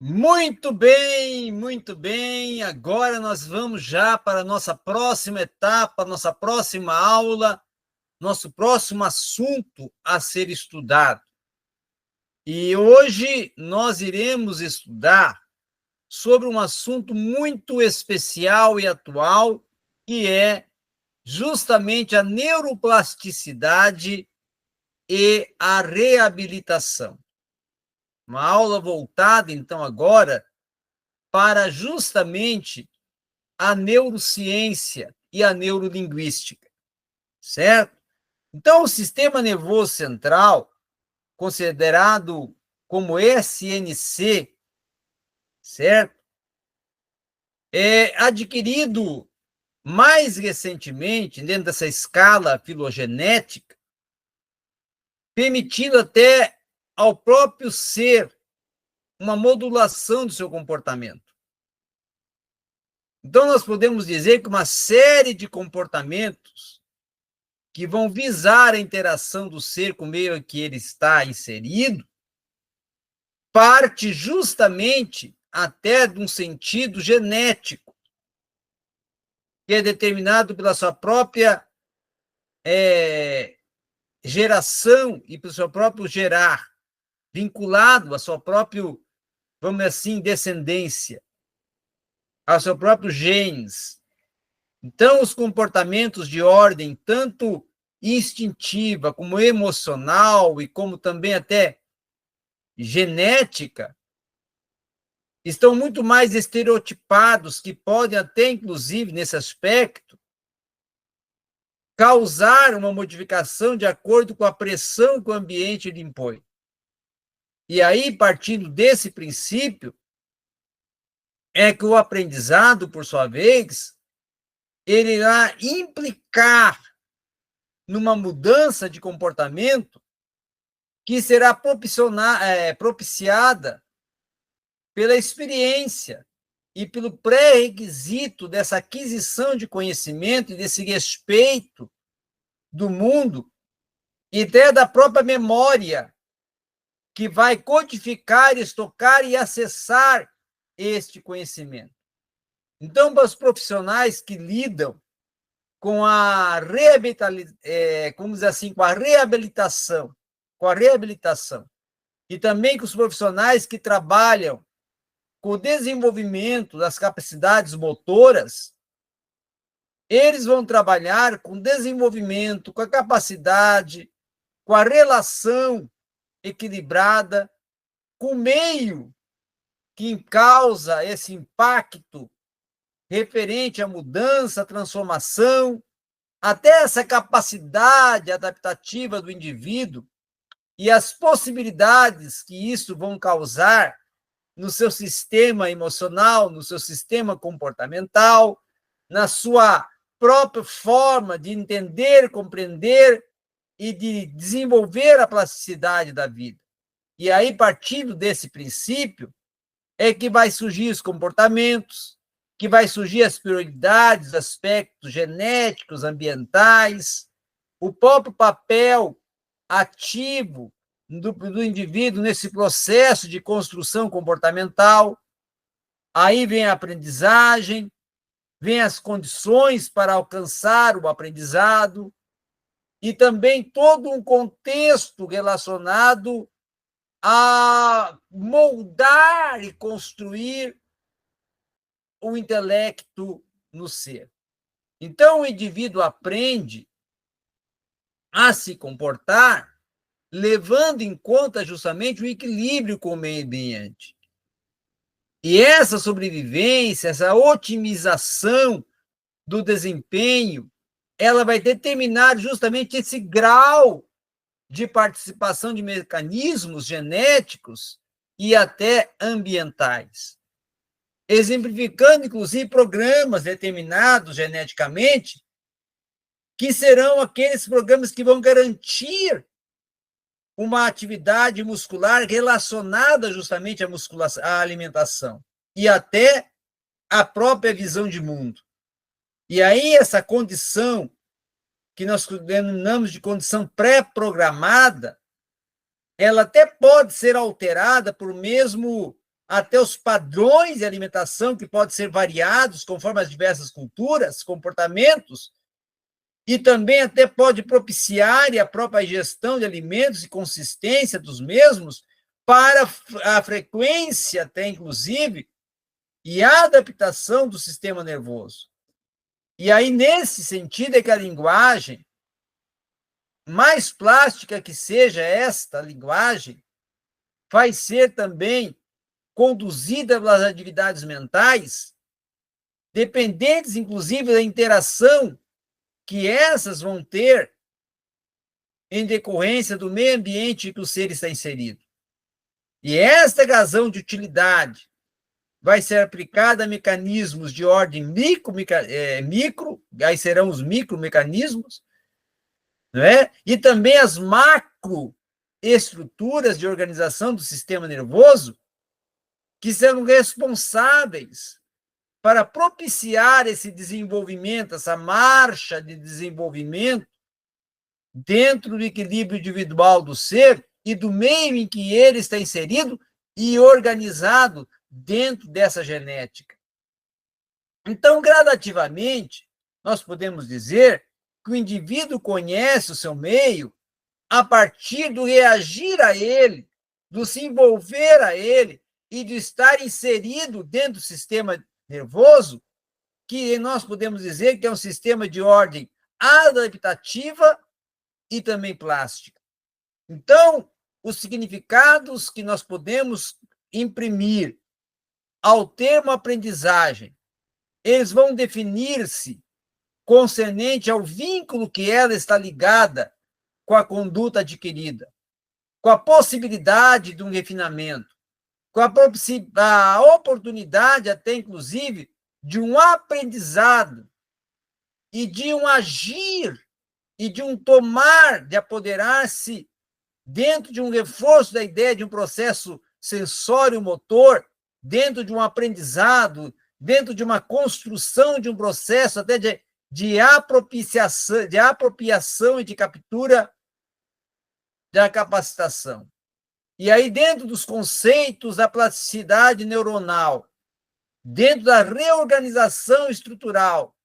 Muito bem, muito bem. Agora nós vamos já para a nossa próxima etapa, nossa próxima aula, nosso próximo assunto a ser estudado. E hoje nós iremos estudar sobre um assunto muito especial e atual, que é justamente a neuroplasticidade e a reabilitação. Uma aula voltada, então, agora para justamente a neurociência e a neurolinguística, certo? Então, o sistema nervoso central, considerado como SNC, certo? É adquirido mais recentemente, dentro dessa escala filogenética, permitindo até ao próprio ser uma modulação do seu comportamento. Então, nós podemos dizer que uma série de comportamentos que vão visar a interação do ser com o meio em que ele está inserido parte justamente até de um sentido genético, que é determinado pela sua própria geração e pelo seu próprio gerar, vinculado à sua própria, vamos dizer assim, descendência, aos seus próprios genes. Então, os comportamentos de ordem tanto instintiva como emocional e como também até genética estão muito mais estereotipados, que podem até, inclusive, nesse aspecto, causar uma modificação de acordo com a pressão que o ambiente lhe impõe. E aí, partindo desse princípio, é que o aprendizado, por sua vez, ele irá implicar numa mudança de comportamento que será propiciada pela experiência e pelo pré-requisito dessa aquisição de conhecimento e desse respeito do mundo e até da própria memória que vai codificar, estocar e acessar este conhecimento. Então, para os profissionais que lidam com a como dizer assim, com a reabilitação, e também com os profissionais que trabalham com o desenvolvimento das capacidades motoras, eles vão trabalhar com desenvolvimento, com a capacidade, com a relação equilibrada, com o meio que causa esse impacto referente à mudança, à transformação, até essa capacidade adaptativa do indivíduo e as possibilidades que isso vão causar no seu sistema emocional, no seu sistema comportamental, na sua própria forma de entender, compreender e de desenvolver a plasticidade da vida. E aí, partindo desse princípio, é que vai surgir os comportamentos, que vai surgir as prioridades, aspectos genéticos, ambientais, o próprio papel ativo do indivíduo nesse processo de construção comportamental. Aí vem a aprendizagem, vem as condições para alcançar o aprendizado e também todo um contexto relacionado a moldar e construir o intelecto no ser. Então, o indivíduo aprende a se comportar levando em conta justamente o equilíbrio com o meio ambiente. E essa sobrevivência, essa otimização do desempenho, ela vai determinar justamente esse grau de participação de mecanismos genéticos e até ambientais. Exemplificando, inclusive, programas determinados geneticamente, que serão aqueles programas que vão garantir uma atividade muscular relacionada justamente à alimentação e até à própria visão de mundo. E aí essa condição, que nós denominamos de condição pré-programada, ela até pode ser alterada por mesmo até os padrões de alimentação que podem ser variados conforme as diversas culturas, comportamentos, e também até pode propiciar a própria ingestão de alimentos e consistência dos mesmos para a frequência até, inclusive, e a adaptação do sistema nervoso. E aí, nesse sentido, é que a linguagem, mais plástica que seja esta linguagem, vai ser também conduzida pelas atividades mentais, dependentes, inclusive, da interação que essas vão ter em decorrência do meio ambiente que o ser está inserido. E esta razão de utilidade vai ser aplicada a mecanismos de ordem micro, aí serão os micromecanismos, não é? E também as macroestruturas de organização do sistema nervoso, que serão responsáveis para propiciar esse desenvolvimento, essa marcha de desenvolvimento dentro do equilíbrio individual do ser e do meio em que ele está inserido e organizado dentro dessa genética. Então, gradativamente, nós podemos dizer que o indivíduo conhece o seu meio a partir do reagir a ele, do se envolver a ele e de estar inserido dentro do sistema nervoso, que nós podemos dizer que é um sistema de ordem adaptativa e também plástica. Então, os significados que nós podemos imprimir ao termo aprendizagem, eles vão definir-se concernente ao vínculo que ela está ligada com a conduta adquirida, com a possibilidade de um refinamento, com a oportunidade até, inclusive, de um aprendizado e de um agir e de um tomar, de apoderar-se dentro de um reforço da ideia de um processo sensório-motor, dentro de um aprendizado, dentro de uma construção de um processo até de apropriação e de captura da capacitação. E aí, dentro dos conceitos da plasticidade neuronal, dentro da reorganização estrutural,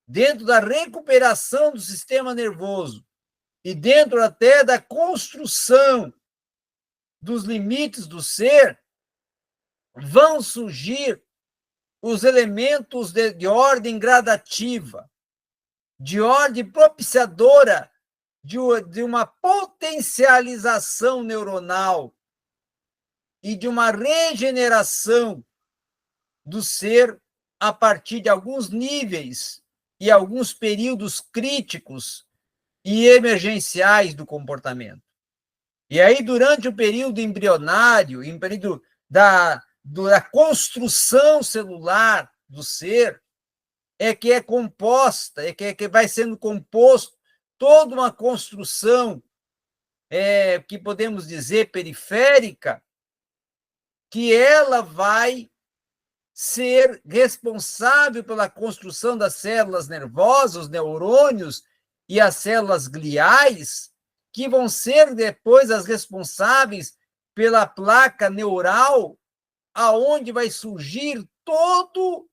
dentro da recuperação do sistema nervoso e dentro até da construção dos limites do ser, vão surgir os elementos de ordem gradativa, de ordem propiciadora de uma potencialização neuronal e de uma regeneração do ser a partir de alguns níveis e alguns períodos críticos e emergenciais do comportamento. E aí, durante o período embrionário, em período da construção celular do ser, é que é composta, é que vai sendo composto toda uma construção que podemos dizer periférica, que ela vai ser responsável pela construção das células nervosas, os neurônios e as células gliais, que vão ser depois as responsáveis pela placa neural, aonde vai surgir todo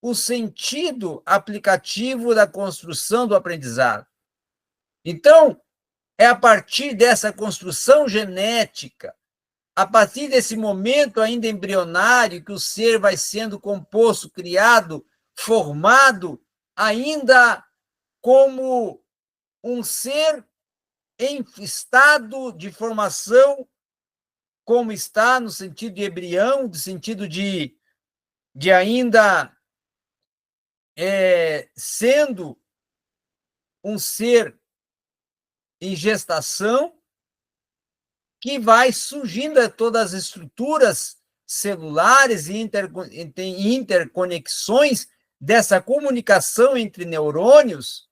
o sentido aplicativo da construção do aprendizado. Então, é a partir dessa construção genética, a partir desse momento ainda embrionário, que o ser vai sendo composto, criado, formado, ainda como um ser em estado de formação, como está no sentido de embrião, no sentido de ainda sendo um ser em gestação, que vai surgindo todas as estruturas celulares e interconexões dessa comunicação entre neurônios,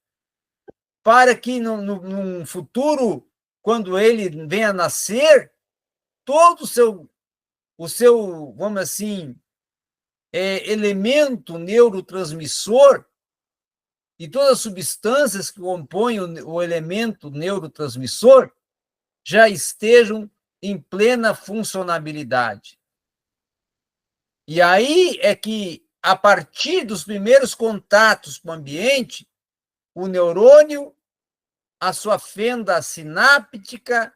para que num futuro, quando ele venha a nascer, todo o seu, vamos assim, elemento neurotransmissor e todas as substâncias que compõem o elemento neurotransmissor já estejam em plena funcionabilidade. E aí é que, a partir dos primeiros contatos com o ambiente, o neurônio, a sua fenda sináptica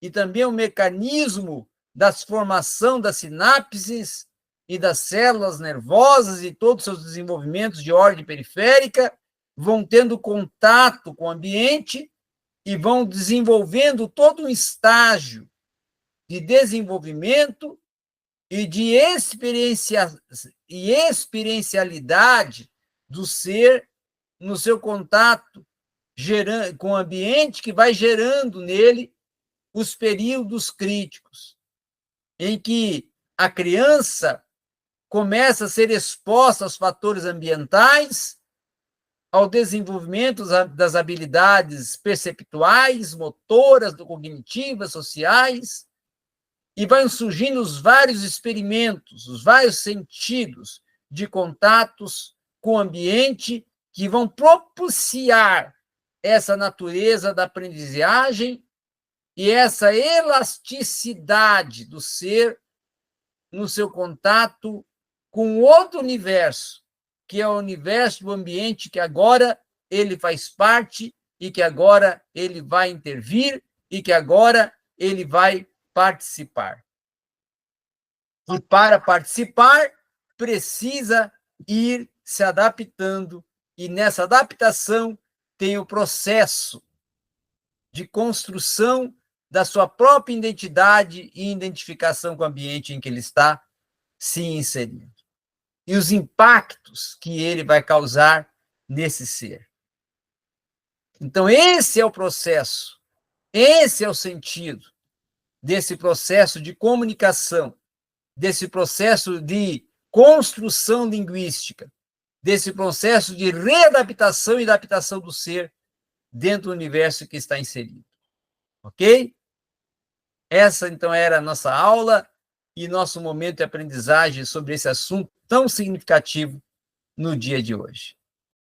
e também o mecanismo da formação das sinapses e das células nervosas e todos os seus desenvolvimentos de ordem periférica vão tendo contato com o ambiente e vão desenvolvendo todo um estágio de desenvolvimento e de experiencialidade do ser no seu contato com o ambiente, que vai gerando nele os períodos críticos, em que a criança começa a ser exposta aos fatores ambientais, ao desenvolvimento das habilidades perceptuais, motoras, cognitivas, sociais, e vão surgindo os vários experimentos, os vários sentidos de contatos com o ambiente que vão propiciar essa natureza da aprendizagem e essa elasticidade do ser no seu contato com outro universo, que é o universo do ambiente que agora ele faz parte e que agora ele vai intervir e que agora ele vai participar. E para participar, precisa ir se adaptando, e nessa adaptação tem o processo de construção da sua própria identidade e identificação com o ambiente em que ele está se inserindo. E os impactos que ele vai causar nesse ser. Então, esse é o processo, esse é o sentido desse processo de comunicação, desse processo de construção linguística, desse processo de readaptação e adaptação do ser dentro do universo que está inserido. Ok? Essa, então, era a nossa aula e nosso momento de aprendizagem sobre esse assunto tão significativo no dia de hoje.